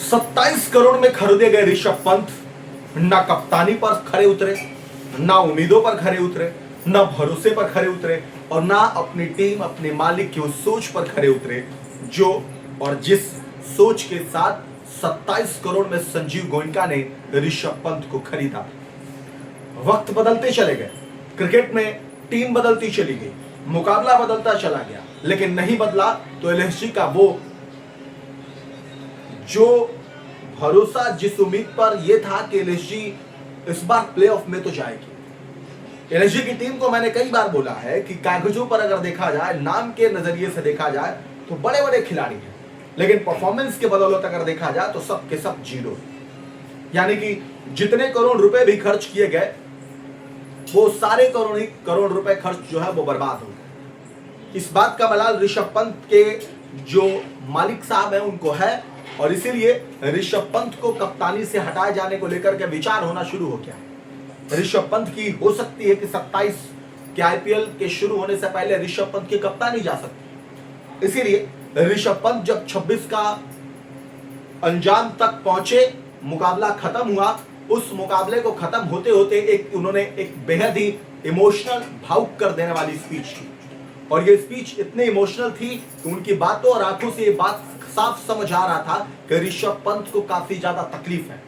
27 करोड़ में खरीदे गए ऋषभ पंत ना कप्तानी पर खरे उतरे, ना उम्मीदों पर खरे उतरे, ना भरोसे पर खरे उतरे और ना अपनी टीम अपने मालिक की उस सोच पर खरे उतरे जो और जिस सोच के साथ 27 करोड़ में संजीव गोयनका ने ऋषभ पंत को खरीदा। वक्त बदलते चले गए, क्रिकेट में टीम बदलती चली गई, मुकाबला बदलता चला गया, लेकिन नहीं बदला तो एलएसजी का वो जो भरोसा, जिस उम्मीद पर यह था कि एलएसजी इस बार प्लेऑफ में तो जाएगी। एलएसजी की टीम को मैंने कई बार बोला है कि कागजों पर अगर देखा जाए, नाम के नजरिए से देखा जाए तो बड़े बड़े खिलाड़ी हैं, लेकिन परफॉर्मेंस के बदौलत अगर देखा जाए तो सब के सब जीरो। यानी कि जितने करोड़ रुपए भी खर्च किए गए वो सारे करोड़ रुपए खर्च जो है वो बर्बाद हो गए। इस बात का मलाल ऋषभ पंत के जो मालिक साहब हैं उनको है और इसीलिए ऋषभ पंत को कप्तानी से हटाए जाने को लेकर के विचार होना शुरू हो गया। ऋषभ पंत की हो सकती है कि 27 के आईपीएल के शुरू होने से पहले ऋषभ पंत की कप्तानी जा सकती है। इसीलिए ऋषभ पंत जब 26 का अंजाम तक पहुंचे, मुकाबला खत्म हुआ, उस मुकाबले को खत्म होते होते उन्होंने एक बेहद ही इमोशनल, भावुक कर देने वाली स्पीच की और ये स्पीच इतनी इमोशनल थी कि उनकी बातों और आंखों से ये बात साफ समझ आ रहा था कि ऋषभ पंत को काफी ज्यादा तकलीफ है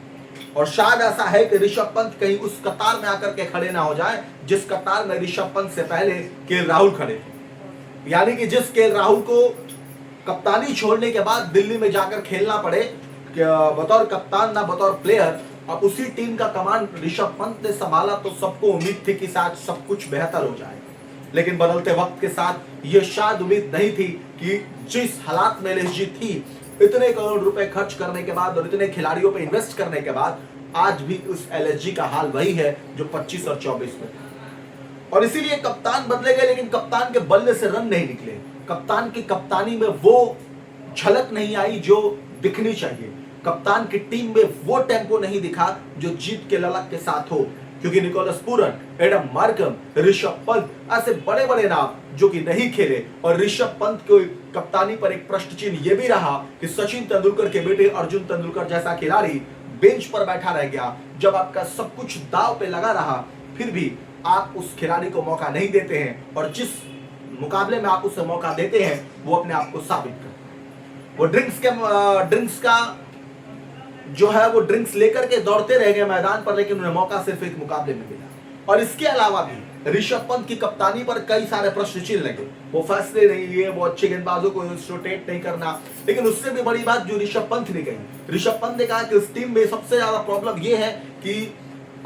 और शायद ऐसा है कि ऋषभ पंत कहीं उस कतार में आकर के खड़े ना हो जाए जिस कतार में ऋषभ पंत से पहले केएल राहुल खड़े थे। यानी कि जिस केएल राहुल को कप्तानी छोड़ने के बाद दिल्ली में जाकर खेलना पड़े बतौर कप्तान ना बतौर प्लेयर, अब उसी टीम का कमान ऋषभ पंत ने संभाला तो सबको उम्मीद थी कि शायद सब कुछ बेहतर हो जाए। लेकिन बदलते वक्त के साथ ये शायद उम्मीद नहीं थी कि जिस हालात में एलएसजी थी, इतने करोड़ रुपए खर्च करने के बाद और इतने खिलाड़ियों पे इन्वेस्ट करने के बाद आज भी उस एलएसजी का हाल वही है जो 25 और 24 में था। और इसीलिए कप्तान बदले गए, लेकिन कप्तान के बल्ले से रन नहीं निकले। कप्तान की कप्तानी में वो झलक नहीं आई जो दिखनी चाहिए। कप्तान की टीम में वो टेम्पो नहीं दिखा जो जीत के ललक के साथ हो, क्योंकि Nicholas Pooran, Aiden Markram, Rishabh Pant ऐसे बड़े बड़े नाम जो कि नहीं खेले और ऋषभ पंत की कप्तानी पर एक प्रश्न चिन्ह यह भी रहा कि सचिन तेंदुलकर के बेटे अर्जुन तेंदुलकर जैसा खिलाड़ी बेंच पर बैठा रह गया। जब आपका सब कुछ दांव पे लगा रहा फिर भी आप उस खिलाड़ी को मौका नहीं देते हैं और जिस मुकाबले में आप उसे मौका देते हैं वो अपने आप को साबित करते हैं। वो ड्रिंक्स का जो है वो ड्रिंक्स लेकर के दौड़ते रह गए मैदान पर, लेकिन उन्हें मौका सिर्फ एक मुकाबले में मिला। और इसके अलावा भी ऋषभ पंत की कप्तानी पर कई सारे प्रश्न चिन्ह लगे। वो फैसले नहीं लिए, वो अच्छे गेंदबाजों को रोटेट नहीं करना, लेकिन उससे भी बड़ी बात जो ऋषभ पंत ने कही, ऋषभ पंत ने कहा कि इस टीम में सबसे ज्यादा प्रॉब्लम ये है कि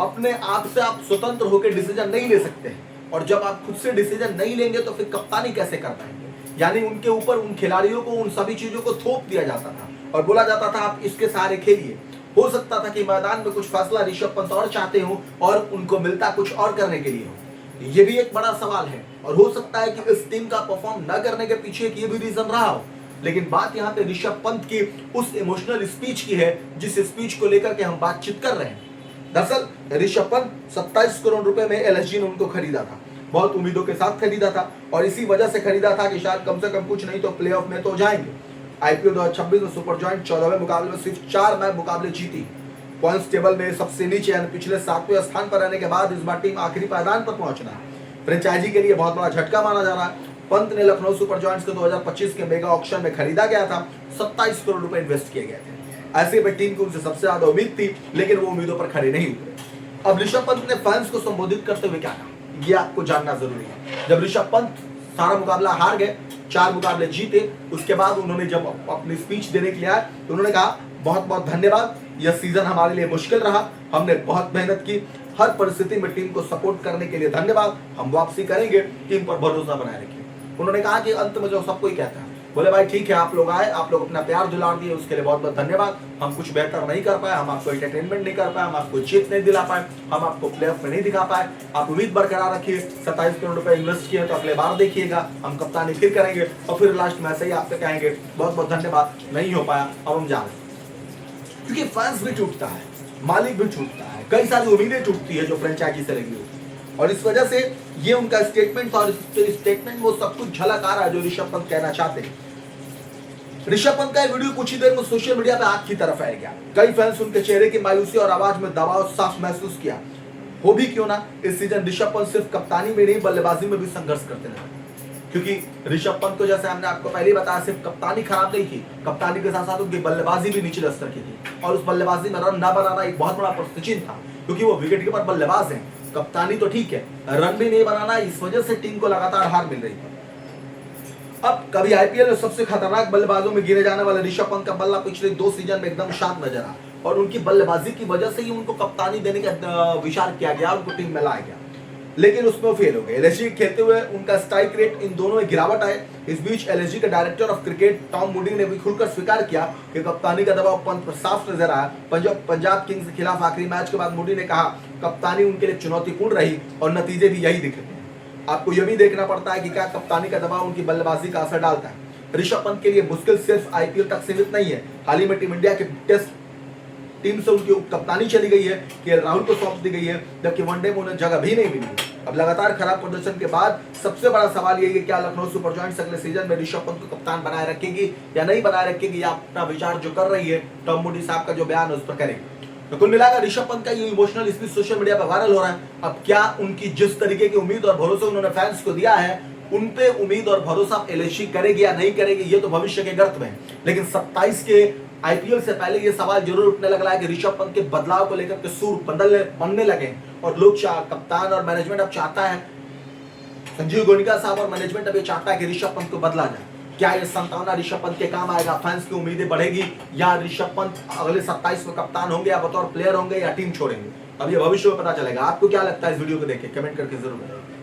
अपने आप से आप स्वतंत्र होकर डिसीजन नहीं ले सकते हैं और जब आप खुद से डिसीजन नहीं लेंगे तो फिर कप्तानी कैसे कर पाएंगे। यानी उनके ऊपर उन खिलाड़ियों को उन सभी चीजों को थोप दिया जाता था और बोला जाता था आप इसके सहारे खेलिए। हो सकता था कि मैदान में कुछ फैसला ऋषभ पंत और चाहते हो और उनको मिलता कुछ और करने के लिए हो। ये भी एक बड़ा सवाल है और हो सकता है कि इस टीम का परफॉर्म न करने के पीछे एक ये भी रीजन रहा हो। लेकिन बात यहाँ पे ऋषभ पंत की उस इमोशनल स्पीच की है जिस स्पीच को लेकर के हम बातचीत कर रहे हैं। दरअसल ऋषभ पंत 27 करोड़ रुपए में एलएसजी ने उनको खरीदा था, बहुत उम्मीदों के साथ खरीदा था और इसी वजह से खरीदा था कि शायद कम से कम कुछ नहीं तो प्लेऑफ में तो जाएंगे। आईपीएल 2026 में सुपर जॉइंट 14वें मुकाबले में सिर्फ 4 मैच मुकाबले जीती। पॉइंट्स टेबल में सबसे नीचे यानी पिछले 7वें स्थान पर रहने के बाद इस बार टीम आखिरी पायदान पर पहुंचना है। फ्रेंचाइजी के लिए बहुत बड़ा झटका माना जा रहा है। पंत ने लखनऊ सुपर जॉइंट्स को 2025 के मेगा ऑक्शन में खरीदा गया था, 27 करोड़ रुपए इन्वेस्ट किए गए थे। ऐसे में टीम को उनसे सबसे ज्यादा उम्मीद थी, लेकिन वो उम्मीदों पर खड़े नहीं उतरे। अब ऋषभ पंत ने फैंस को संबोधित करते हुए क्या कहा, ये आपको जानना जरूरी है। जब ऋषभ पंत सारा मुकाबला हार गए, 4 मुकाबले जीते, उसके बाद उन्होंने जब अपनी स्पीच देने के लिए आए तो उन्होंने कहा बहुत बहुत धन्यवाद, यह सीजन हमारे लिए मुश्किल रहा, हमने बहुत मेहनत की, हर परिस्थिति में टीम को सपोर्ट करने के लिए धन्यवाद, हम वापसी करेंगे, टीम पर भरोसा बनाए रखिए। उन्होंने कहा कि अंत में जो सबको ही कहता है, बोले भाई ठीक है आप लोग आए, आप लोग अपना प्यार दुलार दिए, उसके लिए बहुत बहुत धन्यवाद। हम कुछ बेहतर नहीं कर पाए, हम आपको एंटरटेनमेंट नहीं कर पाए, हम आपको जीत नहीं दिला पाए, हम आपको प्लेऑफ में नहीं दिखा पाए। आप उम्मीद बरकरार रखिए, 27 करोड़ रुपए इन्वेस्ट किए तो अगले बार देखिएगा हम कप्तानी फिर करेंगे और फिर लास्ट में ऐसे ही आपसे कहेंगे बहुत बहुत धन्यवाद, नहीं हो पाया अब हम जा रहे हैं। क्योंकि फैंस भी टूटता है, मालिक भी टूटता है, कई सारी उम्मीदें टूटती है जो फ्रेंचाइजी से लगी होती है और इस वजह से ये उनका स्टेटमेंट था और इस स्टेटमेंट में वो सब कुछ झलक आ रहा है जो ऋषभ पंत कहना चाहते हैं। ऋषभ पंत का ये वीडियो कुछ ही देर में सोशल मीडिया पे आग की तरफ फैल गया। कई फैंस उनके चेहरे की मायूसी और आवाज में दबाव साफ महसूस किया। हो भी क्यों ना, इस सीजन ऋषभ पंत सिर्फ कप्तानी में नहीं बल्लेबाजी में भी संघर्ष करते रहे, क्योंकि ऋषभ पंत को जैसे हमने आपको पहले ही बताया सिर्फ कप्तानी खराब नहीं की, कप्तानी के साथ साथ उनकी बल्लेबाजी भी निचले स्तर की थी और उस बल्लेबाजी में रन न बनाना एक बहुत बड़ा प्रश्न चिन्ह था, क्योंकि वो विकेट कीपर बल्लेबाज हैं। कप्तानी तो ठीक है, रन भी नहीं बनाना, इस वजह से टीम को लगातार हार मिल रही थी। अब कभी आईपीएल में सबसे खतरनाक बल्लेबाजों में गिने जाने वाले ऋषभ पंत का बल्ला पिछले 2 सीजन में एकदम शांत नजर आया और उनकी बल्लेबाजी की वजह से ही उनको कप्तानी देने का विचार किया गया, उनको टीम में लाया गया, लेकिन उसमें वो फेल हो गए। एलएसजी खेलते हुए उनका स्ट्राइक रेट इन दोनों में गिरावट आए। इस बीच एलएसजी के director of cricket Tom Moody ने भी खुलकर स्वीकार किया कि कप्तानी का दबाव पंत पर साफ नजर आया। पंजाब किंग्स के खिलाफ आखिरी मैच के बाद मूडी ने कहा कप्तानी उनके लिए चुनौतीपूर्ण रही और नतीजे भी यही दिखे। आपको यह भी देखना पड़ता है कि क्या कप्तानी का दबाव उनकी बल्लेबाजी का असर डालता है। ऋषभ पंत के लिए मुश्किल सिर्फ आईपीएल तक सीमित नहीं है। हाल ही में टीम इंडिया के टेस्ट टीम से उनकी कप्तानी चली गई है, केएल राहुल को सौंप दी गई है, जबकि वनडे में उन्हें जगह भी नहीं मिली। अब लगातार खराब प्रदर्शन के बाद सबसे बड़ा सवाल यही है क्या लखनऊ सुपर जॉयंट्स अगले सीजन में ऋषभ पंत को कप्तान बनाए रखेगी या नहीं बनाए रखेगी, या अपना विचार जो कर रही है टॉम मूडी साहब का जो बयान है उस पर करेगी। तो कुल मिलाकर ऋषभ पंत का ये इमोशनल स्पीच सोशल मीडिया पर वायरल हो रहा है। अब क्या उनकी जिस तरीके की उम्मीद और भरोसा उन्होंने फैंस को दिया है, उन पे उम्मीद और भरोसा एलएसजी करेगी या नहीं करेगी, ये तो भविष्य के गर्त में। लेकिन 27 के आईपीएल से पहले ये सवाल जरूर उठने लग रहा है कि ऋषभ पंत के बदलाव को लेकर के सुर बनने लगे और लोग कप्तान और मैनेजमेंट अब चाहता है, संजीव गोयनका साहब और मैनेजमेंट अब ये चाहता है कि ऋषभ पंत को बदला जाए। क्या ये संतावना ऋषभ पंत के काम आएगा, फैंस की उम्मीदें बढ़ेगी, या ऋषभ पंत अगले 27 में कप्तान होंगे या बतौर प्लेयर होंगे या टीम छोड़ेंगे, अब ये भविष्य में पता चलेगा। आपको क्या लगता है इस वीडियो को देख के कमेंट करके जरूर बताइए।